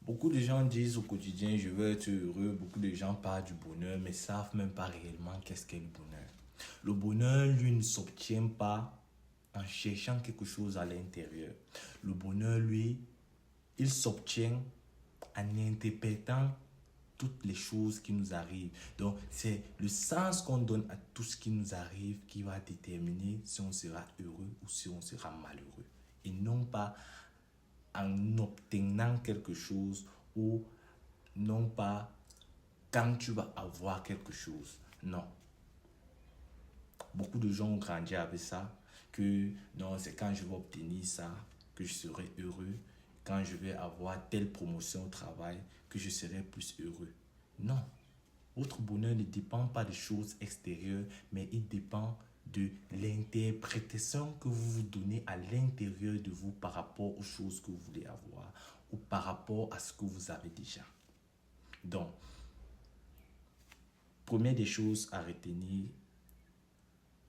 Beaucoup de gens disent au quotidien, je veux être heureux. Beaucoup de gens parlent du bonheur, mais savent même pas réellement qu'est-ce qu'est le bonheur. Le bonheur, lui, ne s'obtient pas en cherchant quelque chose à l'intérieur. Le bonheur, lui, il s'obtient en interprétant toutes les choses qui nous arrivent. Donc, c'est le sens qu'on donne à tout ce qui nous arrive qui va déterminer si on sera heureux ou si on sera malheureux. Et non pas en obtenant quelque chose ou non pas quand tu vas avoir quelque chose. Non. Beaucoup de gens ont grandi avec ça, que non, c'est quand je vais obtenir ça que je serai heureux, quand je vais avoir telle promotion au travail que je serai plus heureux. Non, votre bonheur ne dépend pas des choses extérieures, mais il dépend de l'interprétation que vous vous donnez à l'intérieur de vous par rapport aux choses que vous voulez avoir ou par rapport à ce que vous avez déjà. Donc, première des choses à retenir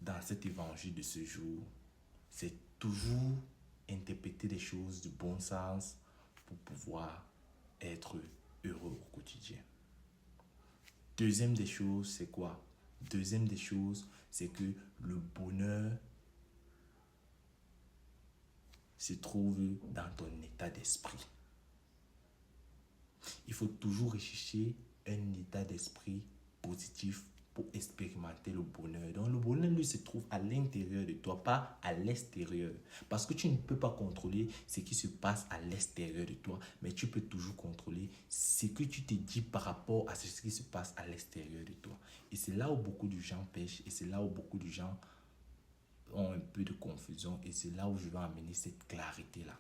dans cet évangile de ce jour, c'est toujours interpréter les choses du bon sens pour pouvoir être heureux au quotidien. Deuxième des choses, c'est quoi? Deuxième des choses, c'est que le bonheur se trouve dans ton état d'esprit. Il faut toujours rechercher un état d'esprit positif pour expérimenter le bonheur. Donc le bonheur, lui, se trouve à l'intérieur de toi, pas à l'extérieur. Parce que tu ne peux pas contrôler ce qui se passe à l'extérieur de toi, mais tu peux toujours contrôler ce que tu te dis par rapport à ce qui se passe à l'extérieur de toi. Et c'est là où beaucoup de gens pêchent, et c'est là où beaucoup de gens ont un peu de confusion, et c'est là où je veux amener cette clarté-là.